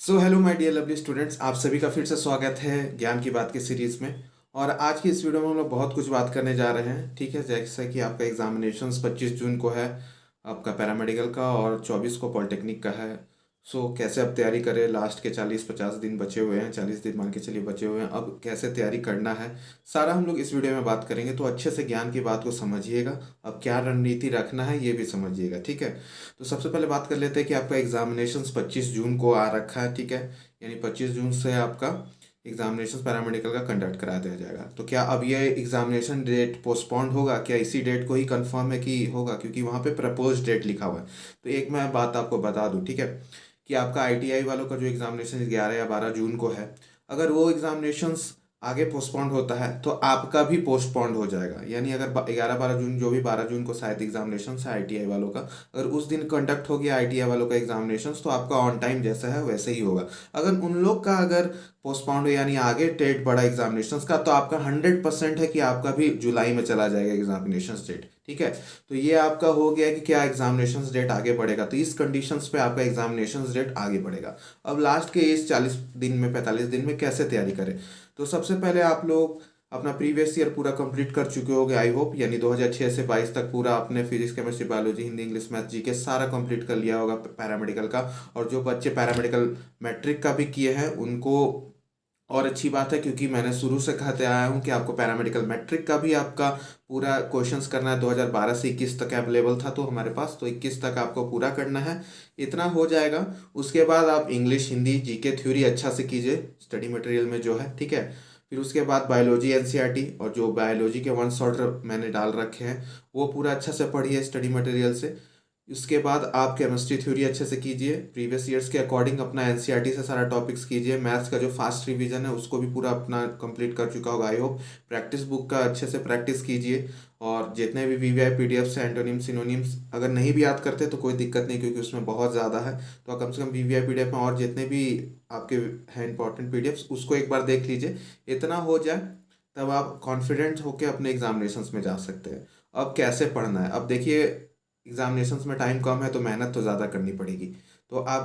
So hello my dear lovely students, आप सभी का फिर से स्वागत है ज्ञान की बात की सीरीज में। और आज की इस वीडियो में हम लोग बहुत कुछ बात करने जा रहे हैं। ठीक है, जैसा कि आपका एग्जामिनेशंस 25 जून को है, आपका पैरामेडिकल का, और 24 को पॉलिटेक्निक का है। सो कैसे अब तैयारी करें, लास्ट के 40-50 दिन बचे हुए हैं, 40 दिन मान के चलिए बचे हुए हैं, अब कैसे तैयारी करना है, सारा हम लोग इस वीडियो में बात करेंगे। तो अच्छे से ज्ञान की बात को समझिएगा, अब क्या रणनीति रखना है ये भी समझिएगा। ठीक है, तो सबसे पहले बात कर लेते हैं कि आपका एग्जामिनेशंस 25 जून को आ रखा है। ठीक है, यानी 25 जून से आपका एग्जामिनेशन पैरामेडिकल का कंडक्ट करा दिया जाएगा। तो क्या अब ये एग्जामिनेशन डेट पोस्टपोन्ड होगा, क्या इसी डेट को ही कंफर्म है कि होगा, क्योंकि वहाँ पे प्रपोज डेट लिखा हुआ है। तो एक मैं बात आपको बता दूँ, ठीक है, कि आपका आईटीआई वालों का जो एग्जामिनेशन 11 या 12 जून को है, अगर वो एग्जामिनेशंस आगे पोस्टपोन्ड होता है तो आपका भी पोस्टपोन्ड हो जाएगा। यानी अगर 11-12 जून, जो भी 12 जून को शायद एग्जामिनेशन है आईटीआई वालों का, अगर उस दिन कंडक्ट हो गया आईटीआई वालों का एग्जामिनेशन, तो आपका ऑन टाइम जैसा है वैसे ही होगा। अगर उन लोग का अगर पोस्टपोन्ड हो यानी आगे डेट बढ़ा एग्जामिनेशन का, तो आपका 100% है कि आपका भी जुलाई में चला जाएगा एग्जामिनेशन डेट। ठीक है, तो ये आपका हो गया कि क्या एग्जामिनेशन डेट आगे बढ़ेगा, तो इस कंडीशंस पे आपका एग्जामिनेशन डेट आगे बढ़ेगा। अब लास्ट के इस 40 दिन में, 45 दिन में कैसे तैयारी करें। तो सबसे पहले आप लोग अपना प्रीवियस ईयर पूरा कंप्लीट कर चुके होंगे आई होप, यानी 2006 से 22 तक पूरा आपने physics chemistry biology Hindi English math GK सारा कंप्लीट कर लिया होगा पैरामेडिकल का। और जो बच्चे पैरामेडिकल मैट्रिक का भी किए हैं उनको और अच्छी बात है, क्योंकि मैंने शुरू से कहते आया हूँ कि आपको पैरामेडिकल मैट्रिक का भी आपका पूरा क्वेश्चंस करना है। 2012 से 21 तक अवेलेबल था तो हमारे पास, तो 21 तक आपको पूरा करना है। इतना हो जाएगा। उसके बाद आप इंग्लिश हिंदी जीके थ्योरी अच्छा से कीजिए स्टडी मटेरियल में जो है। ठीक है, फिर उसके बाद बायोलॉजी एनसीईआरटी, और जो बायोलॉजी के वन शॉर्टर मैंने डाल रखे हैं वो पूरा अच्छा से पढ़िए स्टडी मटेरियल से। उसके बाद आप केमिस्ट्री थ्योरी अच्छे से कीजिए, प्रीवियस ईयर्स के अकॉर्डिंग अपना एनसीईआरटी से सारा टॉपिक्स कीजिए। मैथ्स का जो फास्ट रिवीजन है उसको भी पूरा अपना कंप्लीट कर चुका होगा आई होप। प्रैक्टिस बुक का अच्छे से प्रैक्टिस कीजिए। और जितने भी वीवीआई पीडीएफ्स हैं, एंटोनिम सिनोनिम्स, अगर नहीं भी याद करते तो कोई दिक्कत नहीं, क्योंकि उसमें बहुत ज़्यादा है। तो कम से कम वीवीआई पीडीएफ में और जितने भी आपके हैं इंपॉर्टेंट पीडीएफ्स, उसको एक बार देख लीजिए। इतना हो जाए तब आप कॉन्फिडेंट होकर अपने एग्जामिनेशंस में जा सकते हैं। अब कैसे पढ़ना है, अब देखिए एग्जामिनेशंस में टाइम कम है तो मेहनत तो ज़्यादा करनी पड़ेगी। तो आप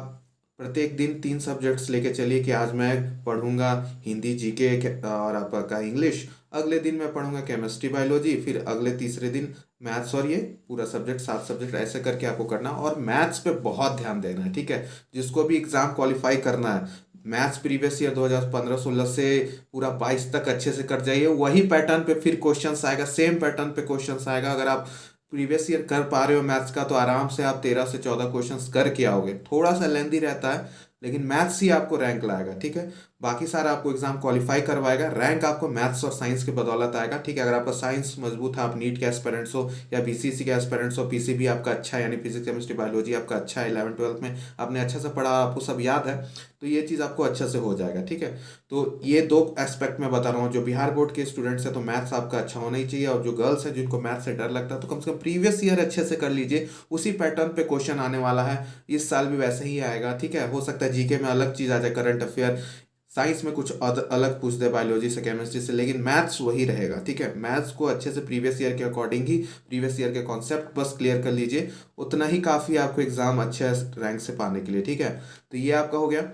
प्रत्येक दिन 3 सब्जेक्ट्स लेके चलिए कि आज मैं पढ़ूंगा हिंदी जीके और आपका इंग्लिश, अगले दिन मैं पढ़ूंगा केमिस्ट्री बायोलॉजी, फिर अगले तीसरे दिन मैथ्स, और ये पूरा सब्जेक्ट 7 सब्जेक्ट ऐसे करके आपको करना। और मैथ्स पे बहुत ध्यान देना है। ठीक है, जिसको भी एग्ज़ाम क्वालिफाई करना है, मैथ्स प्रीवियस ईयर 2015-16 से पूरा 22 तक अच्छे से कर जाइए। वही पैटर्न पे फिर क्वेश्चंस आएगा, सेम पैटर्न पे क्वेश्चंस आएगा। अगर आप प्रीवियस ईयर कर पा रहे हो मैथ्स का, तो आराम से आप 13 से 14 क्वेश्चंस करके आओगे। थोड़ा सा लेंदी रहता है लेकिन मैथ्स ही आपको रैंक लाएगा। ठीक है, बाकी सारा आपको एग्जाम क्वालिफाई करवाएगा, रैंक आपको मैथ्स और साइंस के बदौलत आएगा। ठीक है, अगर आपका साइंस मजबूत है, आप नीट के एस्पिरेंट्स हो या बीसीसी के एस्पिरेंट्स हो, पीसीबी आपका अच्छा है, यानी फिजिक्स केमिस्ट्री बायोलॉजी आपका अच्छा है, 11th-12th में आपने अच्छा से पढ़ा, आपको सब याद है, तो ये चीज़ आपको अच्छे से हो जाएगा। ठीक है, तो ये 2 एस्पेक्ट में बता रहा हूँ। जो बिहार बोर्ड के स्टूडेंट्स हैं तो मैथ्स आपका अच्छा होना ही चाहिए, और जो गर्ल्स हैं जिनको मैथ्स से डर लगता है तो कम से कम प्रीवियस ईयर अच्छे से कर लीजिए। उसी पैटर्न पे क्वेश्चन आने वाला है, इस साल भी वैसे ही आएगा। ठीक है, हो सकता है जीके में अलग चीज़ आ जाए, करंट अफेयर, साइंस में कुछ अलग पूछ दे, बायोलॉजी से केमिस्ट्री से, लेकिन मैथ्स वही रहेगा। ठीक है, मैथ्स को अच्छे से प्रीवियस ईयर के अकॉर्डिंग ही, प्रीवियस ईयर के कॉन्सेप्ट बस क्लियर कर लीजिए, उतना ही काफ़ी आपको एग्जाम अच्छे रैंक से पाने के लिए। ठीक है, तो ये आपका हो गया।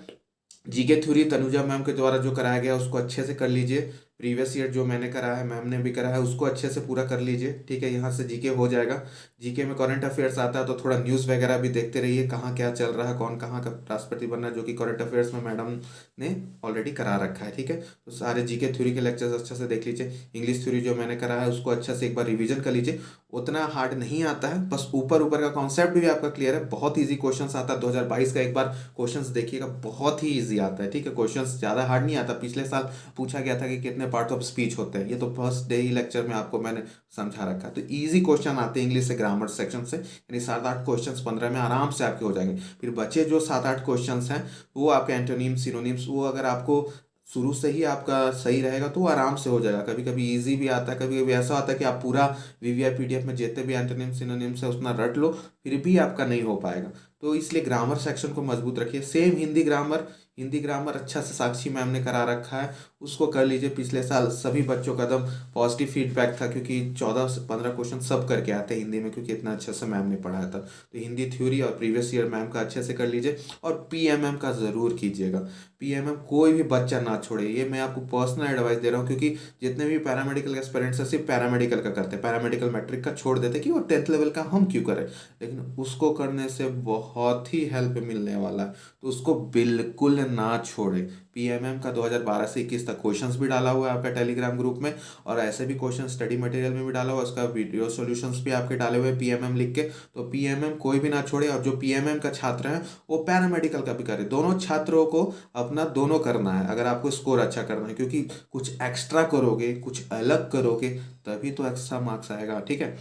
जीके थ्योरी तनुजा मैम के द्वारा जो कराया गया उसको अच्छे से कर लीजिए। प्रीवियस ईयर जो मैंने करा है, मैम ने भी करा है, उसको अच्छे से पूरा कर लीजिए। ठीक है, यहाँ से जीके हो जाएगा। जीके में करंट अफेयर्स आता है तो थोड़ा न्यूज़ वगैरह भी देखते रहिए, कहाँ क्या चल रहा है, कौन कहाँ का राष्ट्रपति बनना है, जो कि करंट अफेयर्स में मैडम ने ऑलरेडी करा रखा है। ठीक है, तो सारे जीके थ्योरी के लेक्चर्स अच्छे से देख लीजिए। इंग्लिश थ्योरी जो मैंने करा है उसको अच्छे से एक बार रिविजन कर लीजिए। उतना हार्ड नहीं आता है, बस ऊपर ऊपर का कॉन्सेप्ट भी आपका क्लियर है। बहुत ईजी क्वेश्चंस आता है 2022 का, एक बार क्वेश्चंस देखिएगा, बहुत ही ईजी आता है। ठीक है, क्वेश्चंस ज़्यादा हार्ड नहीं आता। पिछले साल पूछा गया था कि कितने पार्ट्स ऑफ स्पीच होते हैं, ये तो फर्स्ट डे ही लेक्चर में आपको मैंने समझा रखा है। तो ईजी क्वेश्चन आते हैं इंग्लिश से, ग्रामर सेक्शन से, यानी 7-8 क्वेश्चन 15 में आराम से आपके हो जाएंगे। फिर बचे जो 7-8 क्वेश्चन हैं वो आपके एंटोनिम सिनोनिम्स, वो अगर आपको शुरू से ही आपका सही रहेगा तो वो आराम से हो जाएगा। कभी कभी इजी भी आता है, कभी कभी ऐसा होता है कि आप पूरा वीवीआई पीडीएफ में जितने भी एंटोनिम सिनोनिम्स है उतना रट लो, फिर भी आपका नहीं हो पाएगा। तो इसलिए ग्रामर सेक्शन को मजबूत रखिए। Same Hindi grammar Hindi grammar अच्छा से साक्षी मैम ने करा रखा है, उसको कर लीजिए। पिछले साल सभी बच्चों का एकदम पॉजिटिव फीडबैक था, क्योंकि 14 से 15 क्वेश्चन सब करके आते हैं हिंदी में, क्योंकि इतना अच्छे से मैम ने पढ़ाया था। तो हिंदी थ्योरी और प्रीवियस ईयर मैम का अच्छे से कर लीजिए, और पीएमएम का ज़रूर कीजिएगा। पीएमएम कोई भी बच्चा ना छोड़े, ये मैं आपको पर्सनल एडवाइस दे रहा हूँ, क्योंकि जितने भी पैरामेडिकल एस्पिरेंट्स हैं सिर्फ पैरामेडिकल का करते हैं, पैरामेडिकल मैट्रिक का छोड़ देते हैं कि वो 10th लेवल का हम क्यों करें, लेकिन उसको करने से बहुत ही हेल्प मिलने वाला है, तो उसको बिल्कुल ना छोड़े। पीएमएम का 2012 से 21 तक क्वेश्चंस भी डाला हुआ है आपका टेलीग्राम ग्रुप में, और ऐसे भी क्वेश्चन स्टडी मटेरियल में भी डाला हुआ है, उसका वीडियो सॉल्यूशंस भी आपके डाले हुए हैं पीएमएम लिख के। तो पीएमएम कोई भी ना छोड़े, और जो पीएमएम का छात्र है वो पैरामेडिकल का भी करे, दोनों छात्रों को अपना दोनों करना है, अगर आपको स्कोर अच्छा करना है, क्योंकि कुछ एक्स्ट्रा करोगे, कुछ अलग करोगे, तभी तो एक्स्ट्रा मार्क्स आएगा, ठीक है।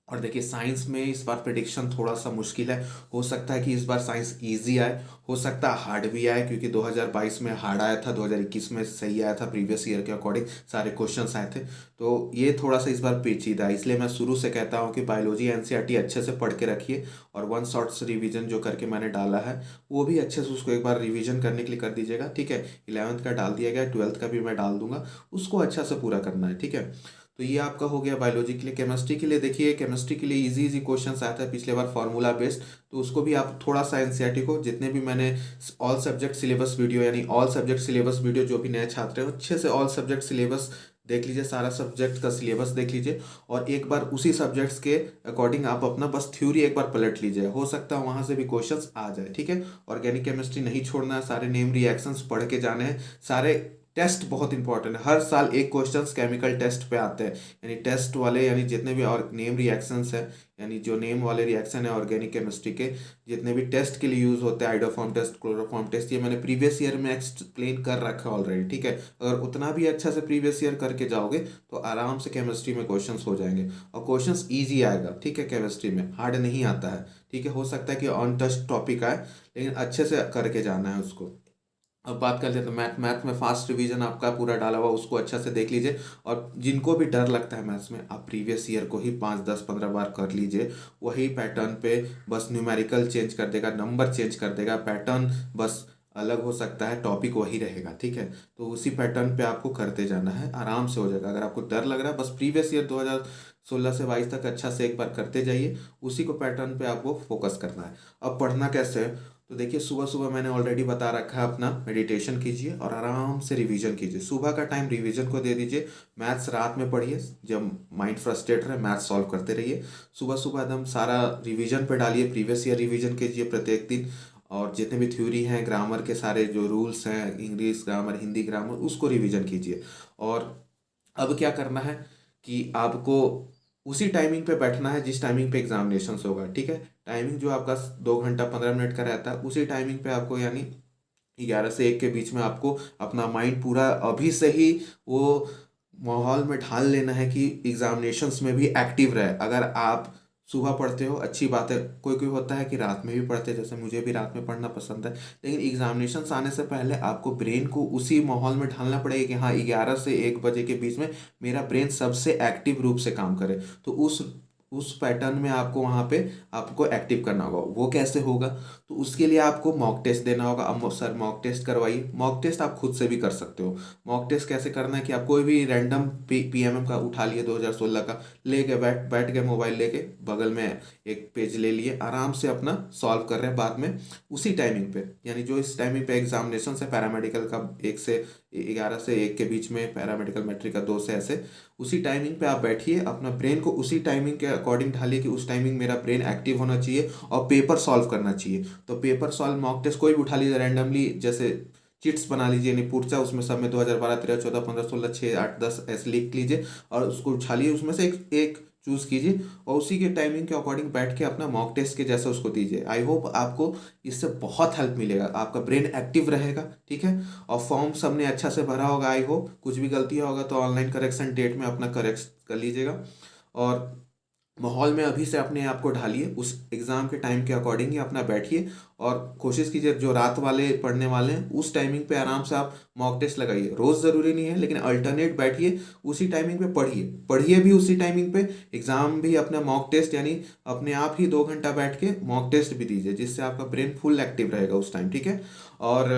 और देखिए साइंस में इस बार प्रिडिक्शन थोड़ा सा मुश्किल है, हो सकता है कि इस बार साइंस इजी आए, हो सकता है हार्ड भी आए, क्योंकि 2022 में हार्ड आया था, 2021 में सही आया था, प्रीवियस ईयर के अकॉर्डिंग सारे क्वेश्चंस आए थे। तो ये थोड़ा सा इस बार पेचीदा है, इसलिए मैं शुरू से कहता हूँ कि बायोलॉजी एनसीईआरटी अच्छे से पढ़ के रखिए, और वन शॉट्स रिवीजन जो करके मैंने डाला है वो भी अच्छे से उसको एक बार रिवीजन करने के लिए कर दीजिएगा, ठीक है। 11th का डाल दिया गया, 12th का भी मैं डाल दूंगा, उसको अच्छा से पूरा करना है, ठीक है। तो ये आपका हो गया बायोलॉजी के लिए। केमिस्ट्री के लिए देखिए, केमिस्ट्री के लिए इजी इजी क्वेश्चंस आया था पिछले बार फार्मूला बेस्ड, तो उसको भी आप थोड़ा सा एनसीईआरटी को, जितने भी मैंने ऑल सब्जेक्ट सिलेबस वीडियो, यानी ऑल सब्जेक्ट सिलेबस वीडियो, जो भी नए छात्र हैं अच्छे से ऑल सब्जेक्ट सिलेबस देख लीजिए, सारा सब्जेक्ट का सिलेबस देख लीजिए, और एक बार उसी सब्जेक्ट्स के अकॉर्डिंग आप अपना बस थ्योरी एक बार पलट लीजिए, हो सकता है वहाँ से भी क्वेश्चंस आ जाए, ठीक है। ऑर्गेनिक केमिस्ट्री नहीं छोड़ना है, सारे नेम रिएक्शंस पढ़ के जाने हैं, सारे टेस्ट बहुत इंपॉर्टेंट है, हर साल एक क्वेश्चंस केमिकल टेस्ट पे आते हैं, यानी टेस्ट वाले, यानी जितने भी और नेम रिएक्शंस है, यानी जो नेम वाले रिएक्शन है ऑर्गेनिक केमिस्ट्री के, जितने भी टेस्ट के लिए यूज होते हैं, आइडोफॉर्म टेस्ट, क्लोरोफॉर्म टेस्ट, ये मैंने प्रीवियस ईयर में एक्सप्लेन कर रखा है ऑलरेडी, ठीक है। अगर उतना भी अच्छा से प्रीवियस ईयर करके जाओगे तो आराम से केमिस्ट्री में क्वेश्चंस हो जाएंगे, और क्वेश्चंस ईजी आएगा, ठीक है। केमिस्ट्री में हार्ड नहीं आता है, ठीक है। हो सकता है कि ऑन टच टॉपिक आए, लेकिन अच्छे से करके जाना है उसको। अब बात कर लेते हैं मैथ। मैथ में फास्ट रिवीजन आपका पूरा डाला हुआ, उसको अच्छा से देख लीजिए, और जिनको भी डर लगता है मैथ्स में, आप प्रीवियस ईयर को ही 5 10 15 बार कर लीजिए, वही पैटर्न पे, बस न्यूमेरिकल चेंज कर देगा, नंबर चेंज कर देगा, पैटर्न बस अलग हो सकता है, टॉपिक वही रहेगा, ठीक है। तो उसी पैटर्न पे आपको करते जाना है, आराम से हो जाएगा। अगर आपको डर लग रहा है, बस प्रीवियस ईयर 2016 से 22 तक अच्छा से एक बार करते जाइए, उसी को पैटर्न पे आपको फोकस करना है। अब पढ़ना कैसे है, तो देखिए सुबह सुबह मैंने ऑलरेडी बता रखा है, अपना मेडिटेशन कीजिए और आराम से रिवीजन कीजिए, सुबह का टाइम रिवीजन को दे दीजिए। मैथ्स रात में पढ़िए, जब माइंड फ्रस्ट्रेट रहे मैथ्स सॉल्व करते रहिए, सुबह सुबह एकदम सारा रिवीजन पे डालिए, प्रीवियस ईयर रिवीजन कीजिए प्रत्येक दिन, और जितने भी थ्योरी हैं, ग्रामर के सारे जो रूल्स हैं, इंग्लिश ग्रामर, हिंदी ग्रामर, उसको रिवीजन कीजिए। और अब क्या करना है कि आपको उसी टाइमिंग पे बैठना है जिस टाइमिंग पे एग्जामिनेशन होगा, ठीक है। टाइमिंग जो आपका 2 घंटा 15 मिनट का रहता है, उसी टाइमिंग पे आपको, यानी 11 से 1 के बीच में आपको अपना माइंड पूरा अभी से ही वो माहौल में ढाल लेना है कि एग्जामिनेशंस में भी एक्टिव रहे। अगर आप सुबह पढ़ते हो अच्छी बात है, कोई कोई होता है कि रात में भी पढ़ते हैं, जैसे मुझे भी रात में पढ़ना पसंद है, लेकिन एग्जामिनेशंस आने से पहले आपको ब्रेन को उसी माहौल में ढालना पड़ेगा कि हाँ 11 से 1 बजे के बीच में मेरा ब्रेन सबसे एक्टिव रूप से काम करे। तो उस पैटर्न में आपको वहाँ पे आपको एक्टिव करना होगा। वो कैसे होगा, तो उसके लिए आपको मॉक टेस्ट देना होगा। अब सर मॉक टेस्ट करवाइए, मॉक टेस्ट आप खुद से भी कर सकते हो। मॉक टेस्ट कैसे करना है कि आप कोई भी रैंडम पीएमएम का उठा लिए, 2016 का लेके बैठ बैठ गए, मोबाइल लेके बगल में एक पेज ले लिए, आराम से अपना सॉल्व कर रहे हैं बाद में उसी टाइमिंग पे, यानी जो इस टाइमिंग पे एग्जामिनेशन है पैरामेडिकल का 11 से 1 के बीच में, पैरामेडिकल मैट्रिक का 2 से, ऐसे उसी टाइमिंग पे आप बैठिए, अपना ब्रेन को उसी टाइमिंग के अकॉर्डिंग ढालिए कि उस टाइमिंग मेरा ब्रेन एक्टिव होना चाहिए और पेपर सॉल्व करना चाहिए। तो पेपर सॉल्व मॉक टेस्ट कोई भी उठा लीजिए रैंडमली, जैसे चिट्स बना लीजिए, यानी पुर्चा, उसमें सब में 2012 13 14 15 16 6 8 10 ऐसे लिख लीजिए, और उसको उछालिए, उसमें से एक एक चूज कीजिए, और उसी के टाइमिंग के अकॉर्डिंग बैठ के अपना मॉक टेस्ट के जैसा उसको दीजिए। आई होप आपको इससे बहुत हेल्प मिलेगा, आपका ब्रेन एक्टिव रहेगा, ठीक है। और फॉर्म सबने अच्छा से भरा होगा, आई होप। कुछ भी गलती होगा तो ऑनलाइन करेक्शन डेट में अपना करेक्ट कर लीजिएगा, और माहौल में अभी से अपने आप को ढालिए, उस एग्ज़ाम के टाइम के अकॉर्डिंग ही अपना बैठिए, और कोशिश कीजिए जो रात वाले पढ़ने वाले हैं उस टाइमिंग पे आराम से आप मॉक टेस्ट लगाइए। रोज़ ज़रूरी नहीं है, लेकिन अल्टरनेट बैठिए, उसी टाइमिंग पे पढ़िए, पढ़िए भी उसी टाइमिंग पे, एग्ज़ाम भी अपना मॉक टेस्ट, यानी अपने आप ही 2 घंटा बैठ के मॉक टेस्ट भी दीजिए, जिससे आपका ब्रेन फुल एक्टिव रहेगा उस टाइम, ठीक है। और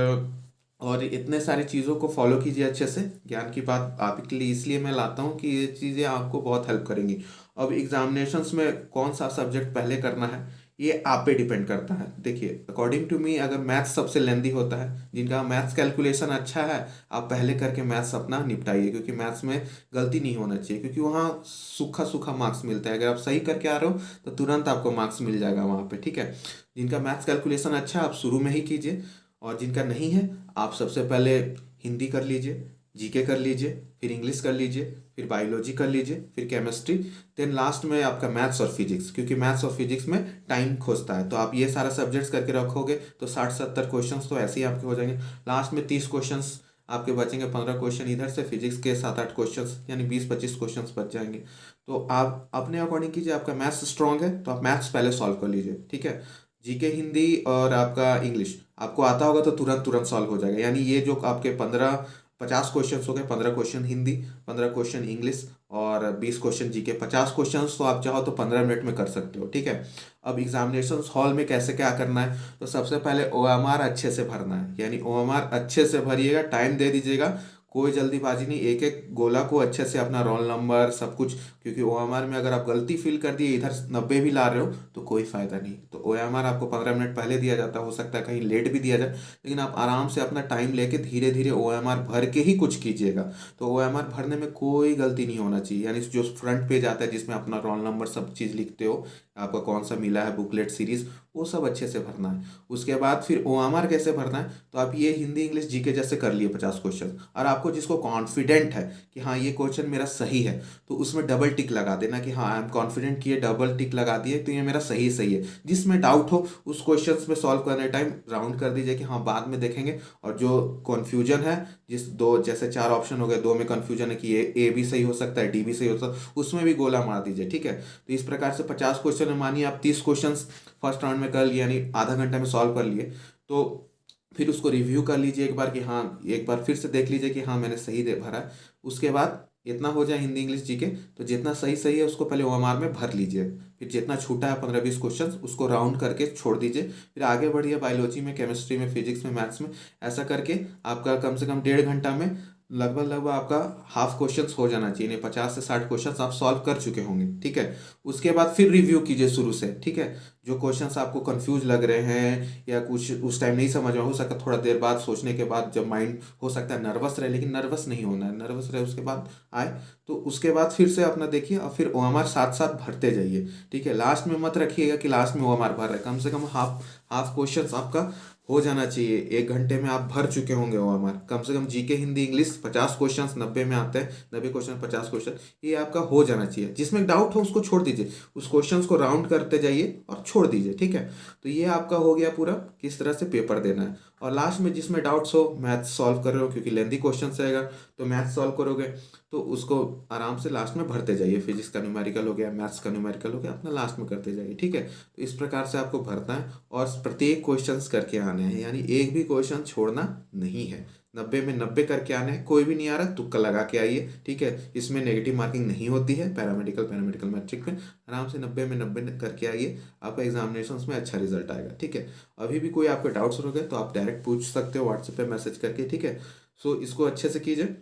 और इतने सारी चीज़ों को फॉलो कीजिए अच्छे से। ज्ञान की बात आपके लिए इसलिए मैं लाता हूँ कि ये चीज़ें आपको बहुत हेल्प करेंगी। अब एग्जामिनेशंस में कौन सा सब्जेक्ट पहले करना है ये आप पे डिपेंड करता है। देखिए, अकॉर्डिंग टू मी, अगर मैथ्स सबसे लेंदी होता है, जिनका मैथ्स कैलकुलेशन अच्छा है, आप पहले करके मैथ्स अपना निपटाइए, क्योंकि मैथ्स में गलती नहीं होना चाहिए, क्योंकि वहाँ सूखा सूखा मार्क्स मिलता है। अगर आप सही करके आ रहे हो तो तुरंत आपको मार्क्स मिल जाएगा वहाँ पे, ठीक है। जिनका मैथ्स कैलकुलेशन अच्छा है आप शुरू में ही कीजिए, और जिनका नहीं है आप सबसे पहले हिंदी कर लीजिए, जीके कर लीजिए, फिर इंग्लिश कर लीजिए, फिर बायोलॉजी कर लीजिए, फिर केमिस्ट्री, देन लास्ट में आपका मैथ्स और फिजिक्स, क्योंकि मैथ्स और फिजिक्स में टाइम खोजता है। तो आप ये सारा सब्जेक्ट्स करके रखोगे तो 60-70 क्वेश्चंस तो ऐसे ही आपके हो जाएंगे। लास्ट में 30 क्वेश्चंस आपके बचेंगे, 15 क्वेश्चन इधर से, फिजिक्स के 7-8 क्वेश्चंस, यानी 20-25 क्वेश्चंस बच जाएंगे। तो आप अपने अकॉर्डिंग कीजिए। आपका मैथ्स स्ट्रांग है तो आप मैथ्स पहले सॉल्व कर लीजिए, ठीक है। जीके, हिंदी और आपका इंग्लिश आपको आता होगा तो तुरंत तुरंत सॉल्व हो जाएगा। यानी ये जो आपके 50 क्वेश्चन हो गए, 15 क्वेश्चन हिंदी, 15 क्वेश्चन इंग्लिश और 20 क्वेश्चन जीके, 50 क्वेश्चन तो आप चाहो तो 15 मिनट में कर सकते हो, ठीक है। अब एग्जामिनेशन हॉल में कैसे क्या करना है, तो सबसे पहले ओएमआर अच्छे से भरना है, यानी ओएमआर अच्छे से भरिएगा, टाइम दे दीजिएगा, कोई जल्दीबाजी नहीं। एक एक गोला को अच्छे से अपना रोल नंबर सब कुछ, क्योंकि ओएमआर में अगर आप गलती फिल कर दिए, इधर 90 भी ला रहे हो तो कोई फायदा नहीं। तो ओएमआर आपको 15 मिनट पहले दिया जाता है, हो सकता है कहीं लेट भी दिया जाए, लेकिन आप आराम से अपना टाइम लेके धीरे धीरे ओएमआर भर के ही कुछ कीजिएगा। तो ओएमआर भरने में कोई गलती नहीं होना चाहिए, यानी जो फ्रंट पेज आता है जिसमें अपना रोल नंबर सब चीज़ लिखते हो, आपका कौन सा मिला है बुकलेट सीरीज, वो सब अच्छे से भरना है। उसके बाद फिर ओएमआर कैसे भरना है, तो आप ये हिंदी इंग्लिश जीके जैसे कर लिए 50 क्वेश्चन, और आपको जिसको कॉन्फिडेंट है कि हाँ ये क्वेश्चन मेरा सही है, तो उसमें डबल टिक लगा देना कि हाँ आई एम कॉन्फिडेंट, कि ये डबल टिक लगा दिए तो ये मेरा सही सही है। जिसमें डाउट हो उस क्वेश्चन में सॉल्व करने टाइम राउंड कर दीजिए कि हाँ बाद में देखेंगे। और जो कन्फ्यूजन है, जिस दो जैसे 4 ऑप्शन हो गए, 2 में कन्फ्यूजन है कि ये ए भी सही हो सकता है, डी भी सही हो सकता है, उसमें भी गोला मार दीजिए, ठीक है। तो इस प्रकार से 50 क्वेश्चन में मानिए आप 30 क्वेश्चन फर्स्ट राउंड में कर लिए, यानी आधा घंटा में सॉल्व कर लिए, तो फिर उसको रिव्यू कर लीजिए एक बार कि हाँ, एक बार फिर से देख लीजिए कि हाँ मैंने सही दे भरा है। उसके बाद इतना हो जाए हिंदी इंग्लिश जीके, तो जितना सही सही है उसको पहले ओएमआर में भर लीजिए, फिर जितना छूटा है 15-20 क्वेश्चन उसको राउंड करके छोड़ दीजिए, फिर आगे बढ़िए बायोलॉजी में, केमिस्ट्री में, फिजिक्स में, मैथ्स में। ऐसा करके आपका कम से कम 1.5 घंटा में लगभग लगभग आपका हाफ क्वेश्चंस हो जाना चाहिए, नहीं 50 से 60 क्वेश्चंस आप सॉल्व कर चुके होंगे, ठीक है। उसके बाद फिर रिव्यू कीजिए शुरू से, ठीक है। जो क्वेश्चंस आपको कंफ्यूज लग रहे हैं या कुछ उस टाइम नहीं समझ में, हो सकता है थोड़ा देर बाद सोचने के बाद जब माइंड हो सकता है नर्वस रहे, लेकिन नर्वस नहीं होना है, नर्वस रहे उसके बाद आए, तो उसके बाद फिर से अपना देखिए और फिर ओएमआर साथ साथ भरते जाइए, ठीक है। लास्ट में मत रखिएगा कि लास्ट में ओएमआर भर रहे, कम से कम हाफ हाफ क्वेश्चंस आपका हो जाना चाहिए। 1 घंटे में आप भर चुके होंगे ओएमआर, कम से कम जीके हिंदी इंग्लिश 50 क्वेश्चन 90 में आते हैं, 90 क्वेश्चन 50 क्वेश्चन, ये आपका हो जाना चाहिए। जिसमें डाउट हो उसको छोड़ दीजिए, उस क्वेश्चन को राउंड करते जाइए और छोड़ दीजिए, ठीक है। तो ये आपका हो गया पूरा किस तरह से पेपर देना है। और लास्ट में जिसमें डाउट्स हो, मैथ्स सॉल्व कर रहे हो क्योंकि लेंथी क्वेश्चन रहेगा, तो मैथ्स सॉल्व करोगे तो उसको आराम से लास्ट में भरते जाइए। फिजिक्स का न्यूमेरिकल हो गया, मैथ्स का न्यूमेरिकल हो गया, अपना लास्ट में करते जाइए, ठीक है। तो इस प्रकार से आपको भरना है और प्रत्येक क्वेश्चन करके आने हैं, यानी एक भी क्वेश्चन छोड़ना नहीं है। 90 में 90 करके आने हैं, कोई भी नहीं आ रहा तुक्का लगा के आइए, ठीक है। इसमें नेगेटिव मार्किंग नहीं होती है, पैरामेडिकल मैट्रिक में आराम से 90 में 90 करके आइए, आपका एग्जामिनेशन में अच्छा रिजल्ट आएगा, ठीक है। अभी भी कोई आपके डाउट्स हो गए तो आप डायरेक्ट पूछ सकते हो व्हाट्सएप पे मैसेज करके, ठीक है। सो इसको अच्छे से कीजिए।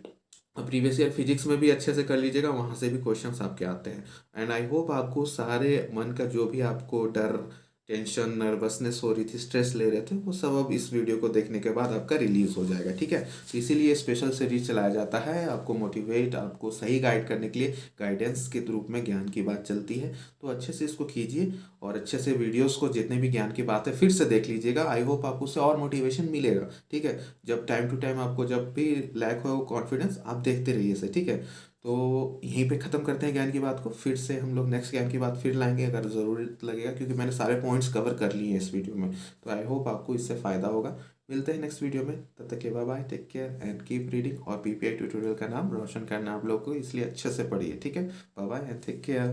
प्रीवियस ईयर फिजिक्स में भी अच्छे से कर लीजिएगा, वहाँ से भी क्वेश्चंस आपके आते हैं। एंड आई होप आपको सारे मन का जो भी आपको डर, टेंशन, नर्वसनेस हो रही थी, स्ट्रेस ले रहे थे, वो सब अब इस वीडियो को देखने के बाद आपका रिलीज हो जाएगा, ठीक है। तो इसीलिए स्पेशल सीरीज चलाया जाता है, आपको मोटिवेट, आपको सही गाइड करने के लिए गाइडेंस के रूप में ज्ञान की बात चलती है। तो अच्छे से इसको कीजिए और अच्छे से वीडियोस को जितने भी ज्ञान की बात है फिर से देख लीजिएगा। आई होप आपको उससे और मोटिवेशन मिलेगा, ठीक है। जब टाइम टू टाइम आपको जब भी लैक हो कॉन्फिडेंस, आप देखते रहिए इसे, ठीक है। तो यहीं पे ख़त्म करते हैं ज्ञान की बात को, फिर से हम लोग नेक्स्ट ज्ञान की बात फिर लाएंगे अगर ज़रूरत लगेगा, क्योंकि मैंने सारे पॉइंट्स कवर कर लिए हैं इस वीडियो में। तो आई होप आपको इससे फ़ायदा होगा। मिलते हैं नेक्स्ट वीडियो में, तब तक के bye bye, take care and keep reading. और पीपीआई ट्यूटोरियल का नाम रोशन करना आप लोग को, इसलिए अच्छे से पढ़िए, ठीक है। Bye bye and take care.